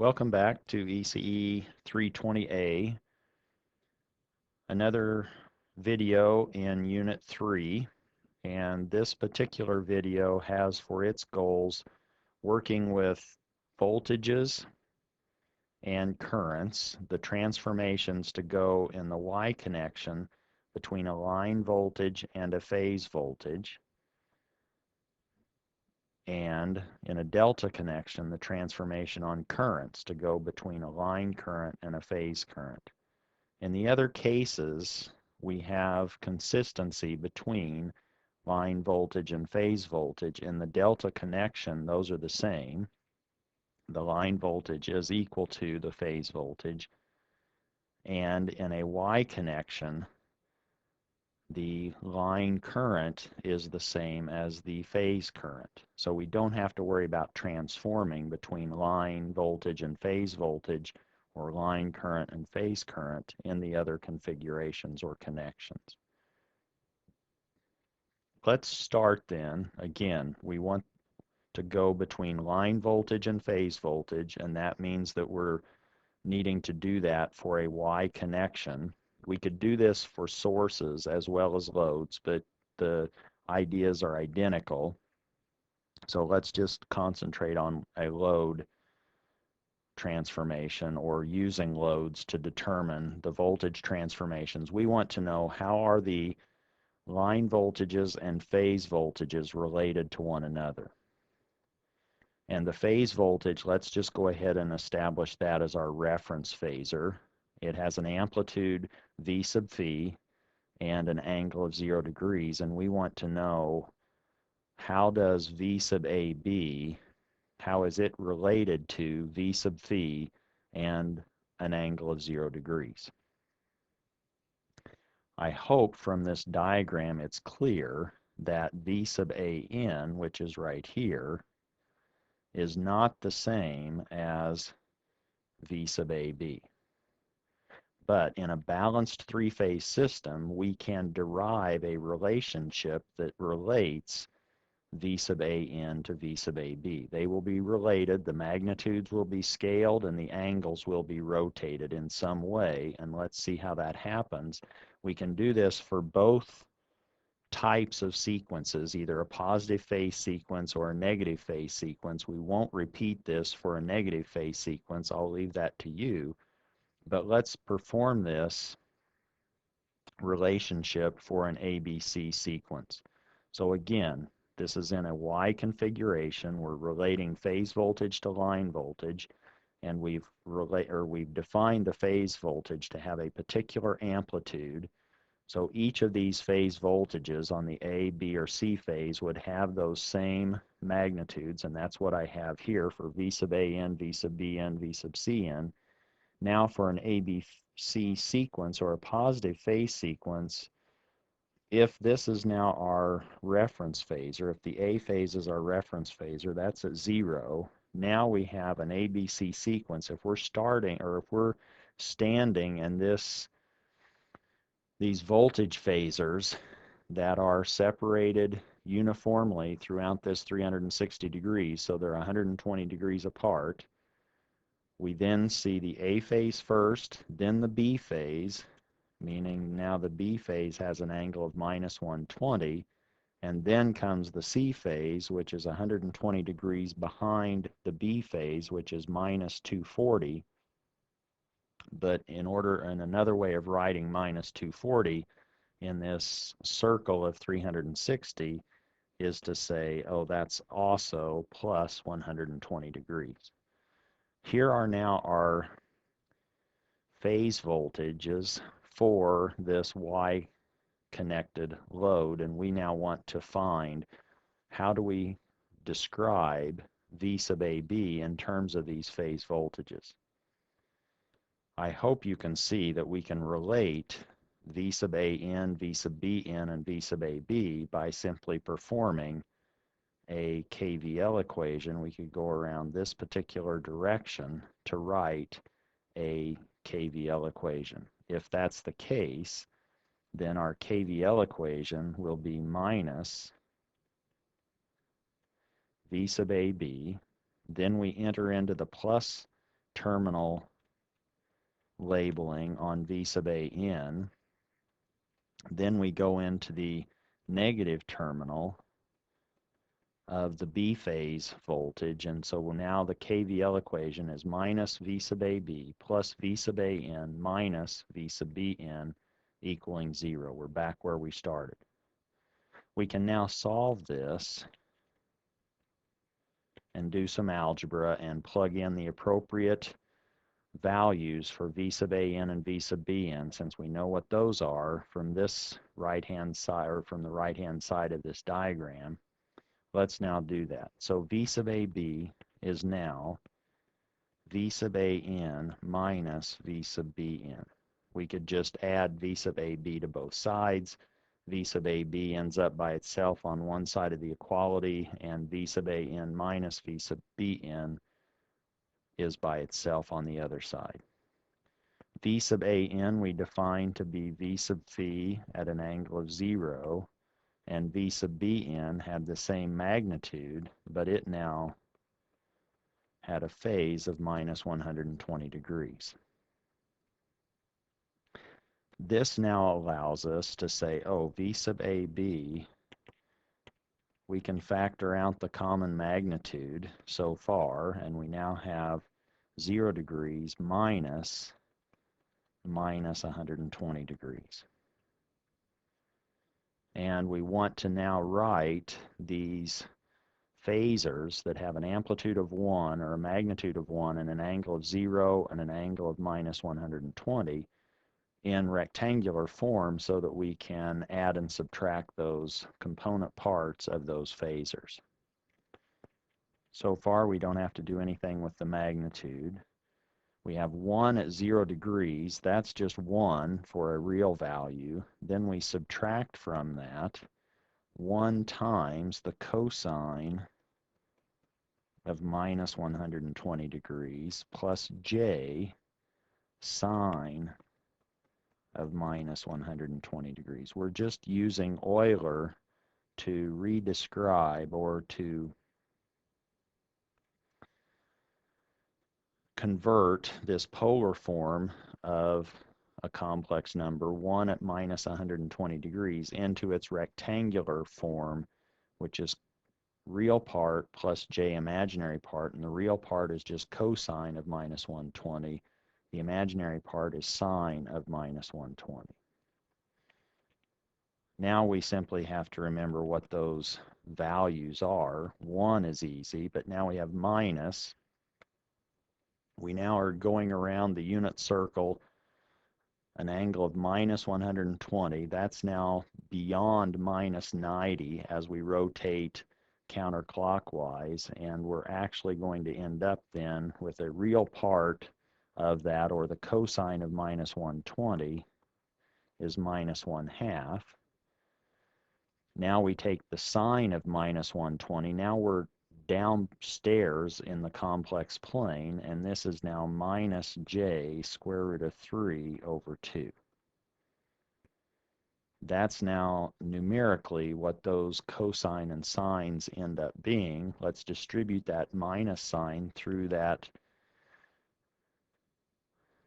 Welcome back to ECE 320A, another video in Unit 3, and this particular video has for its goals working with voltages and currents, the transformations to go in the Y connection between a line voltage and a phase voltage, and in a delta connection, the transformation on currents to go between a line current and a phase current. In the other cases, we have consistency between line voltage and phase voltage. In the delta connection, those are the same. The line voltage is equal to the phase voltage. And in a Y connection, the line current is the same as the phase current. So we don't have to worry about transforming between line voltage and phase voltage or line current and phase current in the other configurations or connections. Let's start then. Again, we want to go between line voltage and phase voltage, and that means that we're needing to do that for a Y connection. We could do this for sources as well as loads, but the ideas are identical. So let's just concentrate on a load transformation or using loads to determine the voltage transformations. We want to know how are the line voltages and phase voltages related to one another. And the phase voltage, let's just go ahead and establish that as our reference phasor. It has an amplitude V sub phi and an angle of 0 degrees, and we want to know how does V sub AB, how is it related to V sub phi and an angle of 0 degrees. I hope from this diagram it's clear that V sub AN, which is right here, is not the same as V sub AB. But in a balanced three-phase system, we can derive a relationship that relates V sub AN to V sub AB. They will be related, the magnitudes will be scaled, and the angles will be rotated in some way. And let's see how that happens. We can do this for both types of sequences, either a positive phase sequence or a negative phase sequence. We won't repeat this for a negative phase sequence. I'll leave that to you. But let's perform this relationship for an ABC sequence. So again, this is in a Y configuration. We're relating phase voltage to line voltage, and we've defined the phase voltage to have a particular amplitude. So each of these phase voltages on the A, B, or C phase would have those same magnitudes, and that's what I have here for V sub AN, V sub BN, V sub CN. Now for an ABC sequence or a positive phase sequence, if this is now our reference phasor, if the A phase is our reference phasor, that's at 0. Now we have an ABC sequence. If we're starting, or if we're standing in these voltage phasors that are separated uniformly throughout this 360 degrees, so they're 120 degrees apart, we then see the A phase first, then the B phase, meaning now the B phase has an angle of minus 120, and then comes the C phase, which is 120 degrees behind the B phase, which is minus 240. But in another way of writing minus 240 in this circle of 360 is to say, oh, that's also plus 120 degrees. Here are now our phase voltages for this Y connected load, and we now want to find how do we describe V sub AB in terms of these phase voltages. I hope you can see that we can relate V sub AN, V sub BN, and V sub AB by simply performing a KVL equation. We could go around this particular direction to write a KVL equation. If that's the case, then our KVL equation will be minus V sub AB. Then we enter into the plus terminal labeling on V sub A n. Then we go into the negative terminal of the B phase voltage, and so now the KVL equation is minus V sub AB plus V sub AN minus V sub BN equaling 0. We're back where we started. We can now solve this and do some algebra and plug in the appropriate values for V sub AN and V sub BN, since we know what those are from this right-hand side, or from the right-hand side of this diagram. Let's now do that. So V sub AB is now V sub AN minus V sub BN. We could just add V sub AB to both sides. V sub AB ends up by itself on one side of the equality, and V sub AN minus V sub BN is by itself on the other side. V sub AN we define to be V sub phi at an angle of 0, and V sub BN had the same magnitude, but it now had a phase of minus 120 degrees. This now allows us to say, oh, V sub AB, we can factor out the common magnitude so far, and we now have 0 degrees minus 120 degrees. And we want to now write these phasors that have an amplitude of 1 or a magnitude of 1 and an angle of 0 and an angle of minus 120 in rectangular form, so that we can add and subtract those component parts of those phasors. So far we don't have to do anything with the magnitude. We have 1 at 0 degrees, that's just 1 for a real value. Then we subtract from that 1 times the cosine of minus 120 degrees plus j sine of minus 120 degrees. We're just using Euler to redescribe or to convert this polar form of a complex number, 1 at minus 120 degrees, into its rectangular form, which is real part plus j imaginary part, and the real part is just cosine of minus 120. The imaginary part is sine of minus 120. Now we simply have to remember what those values are. 1 is easy, but now we have minus. We now are going around the unit circle an angle of minus 120. That's now beyond minus 90 as we rotate counterclockwise, and we're actually going to end up then with a real part of that, or the cosine of minus 120 is minus 1/2. Now we take the sine of minus 120. Now we're downstairs in the complex plane, and this is now minus j square root of 3 over 2. That's now numerically what those cosine and sines end up being. Let's distribute that minus sign through that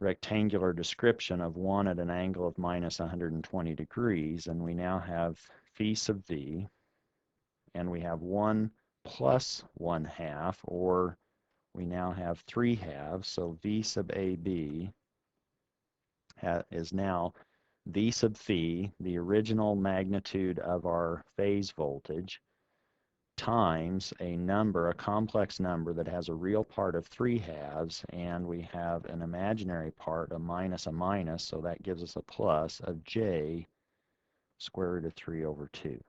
rectangular description of 1 at an angle of minus 120 degrees, and we now have phi sub v, and we have 1 plus 1/2, or we now have 3/2, so V sub AB is now V sub phi, the original magnitude of our phase voltage, times a number, a complex number that has a real part of 3/2, and we have an imaginary part, a minus, so that gives us a plus of j square root of 3 over 2.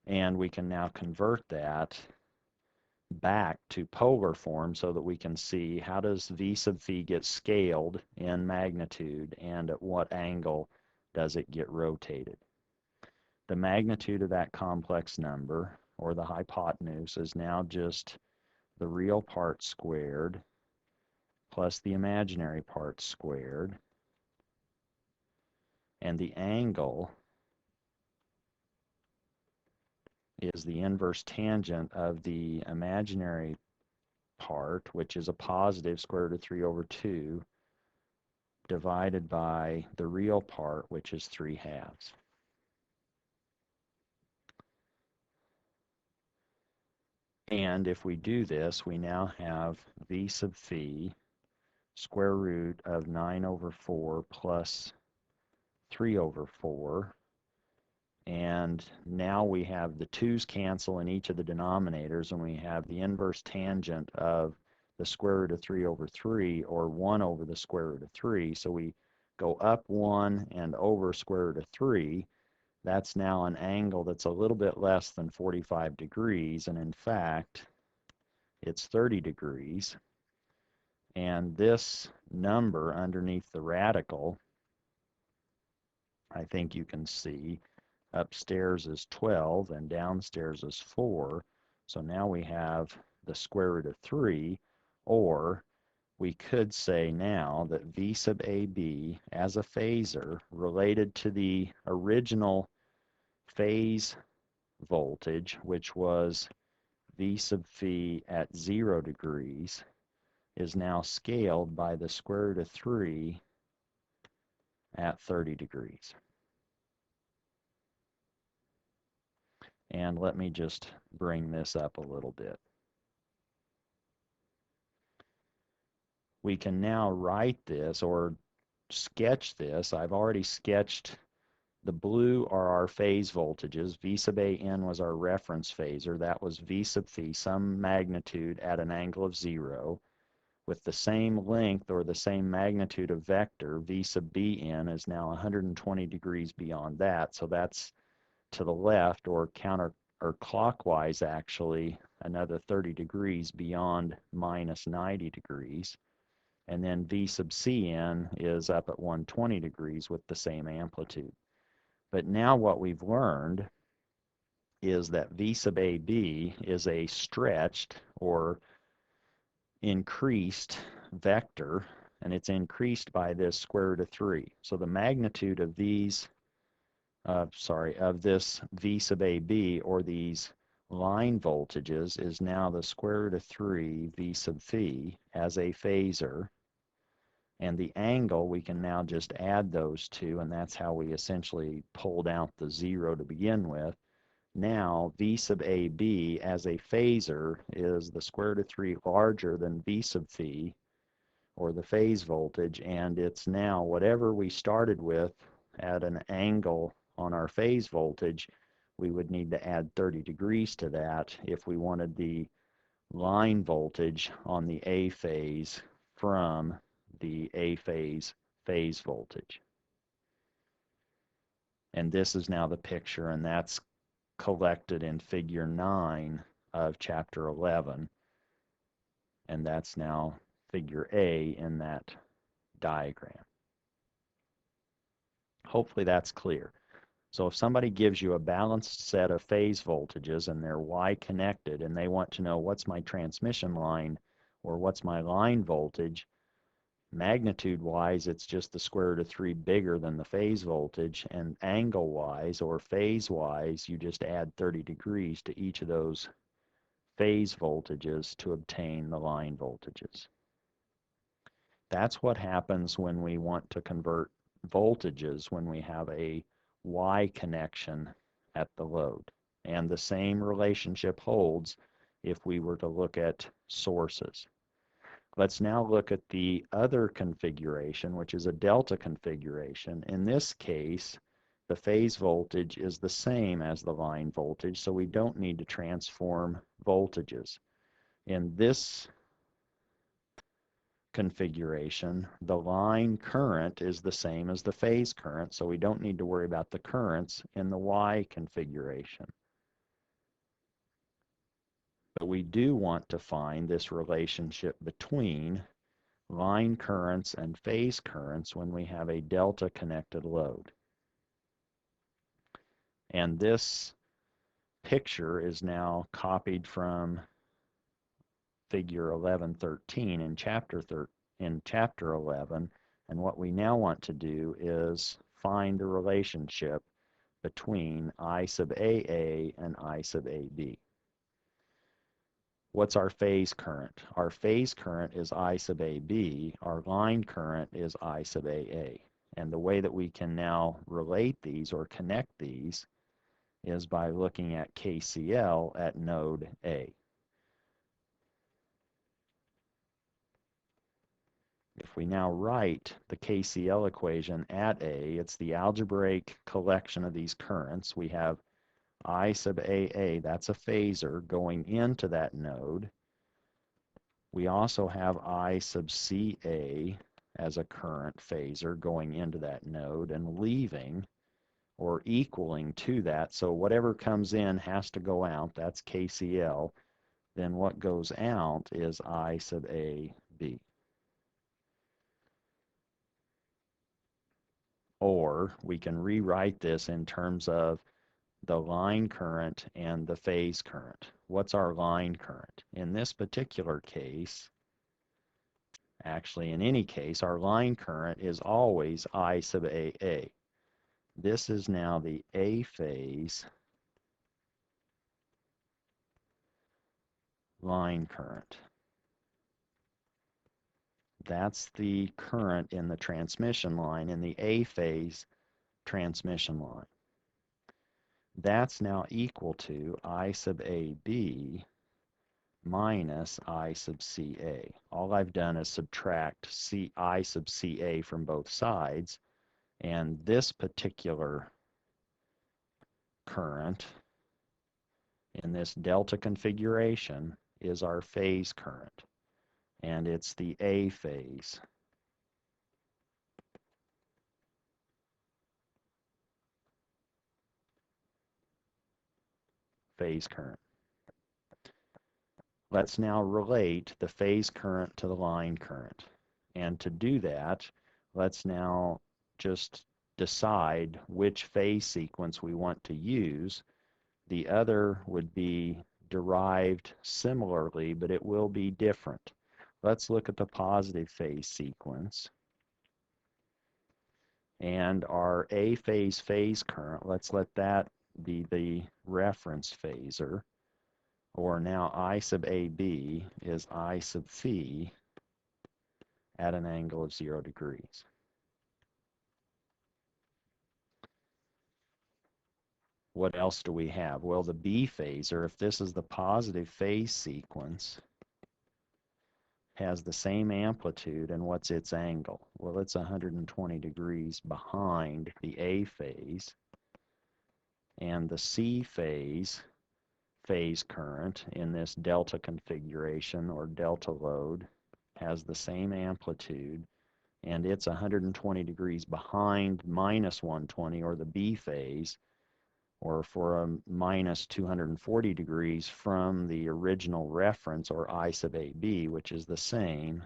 And we can now convert that back to polar form so that we can see how does V sub phi get scaled in magnitude, and at what angle does it get rotated. The magnitude of that complex number, or the hypotenuse, is now just the real part squared plus the imaginary part squared, and the angle is the inverse tangent of the imaginary part, which is a positive square root of 3 over 2, divided by the real part, which is 3/2. And if we do this, we now have v sub phi square root of 9 over 4 plus 3 over 4. And now we have the 2's cancel in each of the denominators, and we have the inverse tangent of the square root of 3 over 3, or 1 over the square root of 3. So we go up 1 and over square root of 3. That's now an angle that's a little bit less than 45 degrees, and in fact, it's 30 degrees. And this number underneath the radical, I think you can see, upstairs is 12 and downstairs is 4. So now we have the square root of 3, or we could say now that v sub AB as a phasor related to the original phase voltage, which was v sub phi at 0 degrees, is now scaled by the square root of 3 at 30 degrees. And let me just bring this up a little bit. We can now write this or sketch this. I've already sketched the blue are our phase voltages. V sub AN was our reference phasor. That was V sub phi, some magnitude at an angle of 0. With the same length or the same magnitude of vector, V sub BN is now 120 degrees beyond that. So that's to the left, or counter or clockwise actually, another 30 degrees beyond minus 90 degrees. And then V sub CN is up at 120 degrees with the same amplitude. But now what we've learned is that V sub AB is a stretched or increased vector, and it's increased by this square root of 3. So the magnitude of these of this V sub AB, or these line voltages, is now the square root of 3 V sub phi as a phasor. And the angle, we can now just add those two, and that's how we essentially pulled out the 0 to begin with. Now, V sub AB as a phasor is the square root of 3 larger than V sub phi, or the phase voltage, and it's now whatever we started with at an angle on our phase voltage, we would need to add 30 degrees to that if we wanted the line voltage on the A phase from the A phase phase voltage. And this is now the picture, and that's collected in figure 9 of chapter 11. And that's now figure A in that diagram. Hopefully that's clear. So if somebody gives you a balanced set of phase voltages and they're Y connected, and they want to know what's my transmission line or what's my line voltage, magnitude-wise, it's just the square root of 3 bigger than the phase voltage, and angle-wise or phase-wise, you just add 30 degrees to each of those phase voltages to obtain the line voltages. That's what happens when we want to convert voltages when we have a Y connection at the load. And the same relationship holds if we were to look at sources. Let's now look at the other configuration, which is a delta configuration. In this case, the phase voltage is the same as the line voltage, so we don't need to transform voltages. In this configuration, the line current is the same as the phase current, so we don't need to worry about the currents in the Y configuration. But we do want to find this relationship between line currents and phase currents when we have a delta connected load. And this picture is now copied from figure 1113 in chapter 11, and what we now want to do is find the relationship between I sub AA and I sub AB. What's our phase current? Our phase current is I sub AB. Our line current is I sub AA. And the way that we can now relate these or connect these is by looking at KCL at node A. If we now write the KCL equation at A, it's the algebraic collection of these currents. We have I sub AA, that's a phasor going into that node. We also have I sub CA as a current phasor going into that node and leaving or equaling to that. So whatever comes in has to go out. That's KCL. Then what goes out is I sub AB. Or we can rewrite this in terms of the line current and the phase current. What's our line current? In this particular case, actually in any case, our line current is always I sub AA. This is now the A phase line current. That's the current in the transmission line in the A phase transmission line. That's now equal to I sub AB minus I sub CA. All I've done is subtract I sub CA from both sides, and this particular current in this delta configuration is our phase current, and it's the A phase. Phase current. Let's now relate the phase current to the line current. And to do that, let's now just decide which phase sequence we want to use. The other would be derived similarly, but it will be different. Let's look at the positive phase sequence. And our A phase phase current, let's let that be the reference phasor. Or now I sub AB is I sub phi at an angle of 0 degrees. What else do we have? Well, the B phasor, if this is the positive phase sequence, has the same amplitude, and what's its angle? Well, it's 120 degrees behind the A phase, and the C phase current in this delta configuration or delta load has the same amplitude, and it's 120 degrees behind minus 120, or the B phase, or for a minus 240 degrees from the original reference, or I sub AB, which is the same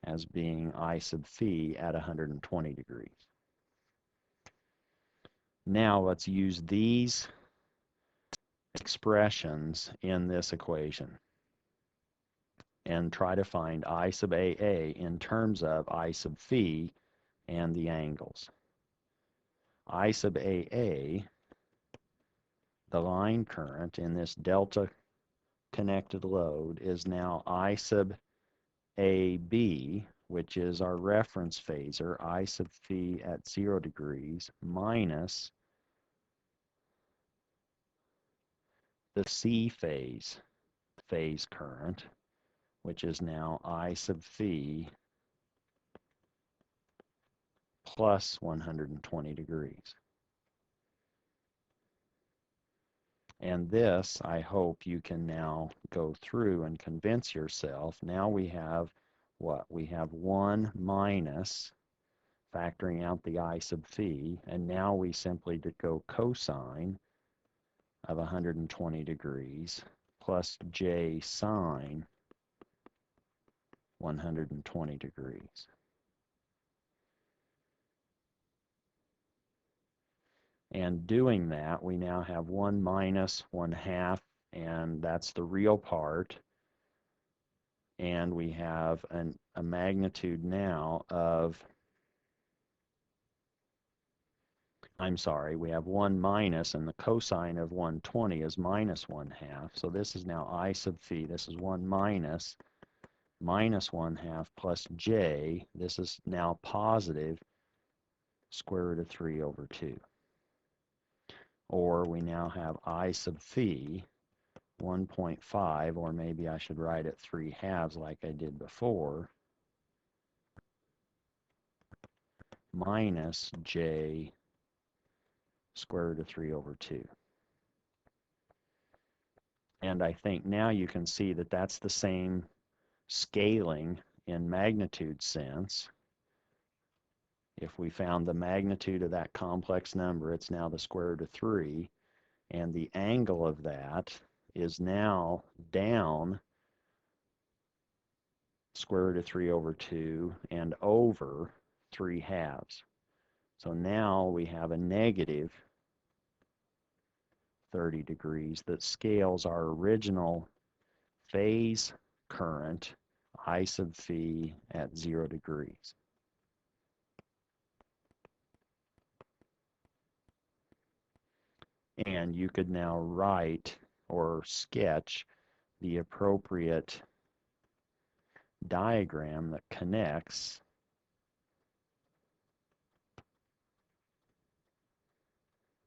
as being I sub phi at 120 degrees. Now let's use these expressions in this equation and try to find I sub AA in terms of I sub phi and the angles. I sub AA, the line current in this delta connected load, is now I sub AB, which is our reference phasor, I sub phi at 0 degrees, minus the C phase current, which is now I sub phi plus 120 degrees. And this, I hope you can now go through and convince yourself. Now we have what? We have 1 minus, factoring out the I sub phi, and now we simply go cosine of 120 degrees plus J sine 120 degrees. And doing that, we now have 1 minus 1/2, and that's the real part. And we have a magnitude now of I'm sorry, we have 1 minus, and the cosine of 120 is minus 1/2. So this is now I sub phi. This is 1 minus 1/2 plus j. This is now positive square root of 3 over 2. Or we now have I sub phi 1.5, or maybe I should write it 3/2 like I did before, minus j square root of 3 over 2. And I think now you can see that that's the same scaling in magnitude sense. If we found the magnitude of that complex number, it's now the square root of 3, and the angle of that is now down square root of 3 over 2 and over 3/2. So now we have a negative 30 degrees that scales our original phase current I sub phi at 0 degrees. And you could now write or sketch the appropriate diagram that connects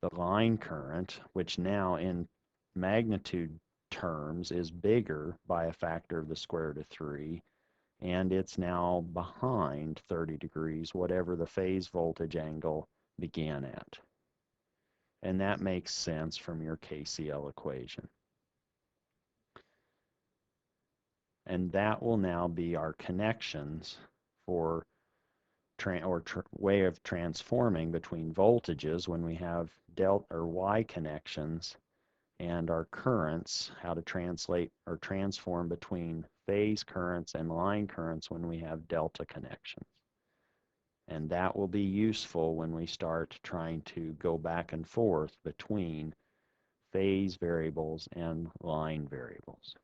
the line current, which now in magnitude terms is bigger by a factor of the square root of 3, and it's now behind 30 degrees, whatever the phase voltage angle began at. And that makes sense from your KCL equation. And that will now be our connections for way of transforming between voltages when we have delta or Y connections, and our currents, how to translate or transform between phase currents and line currents when we have delta connections. And that will be useful when we start trying to go back and forth between phase variables and line variables.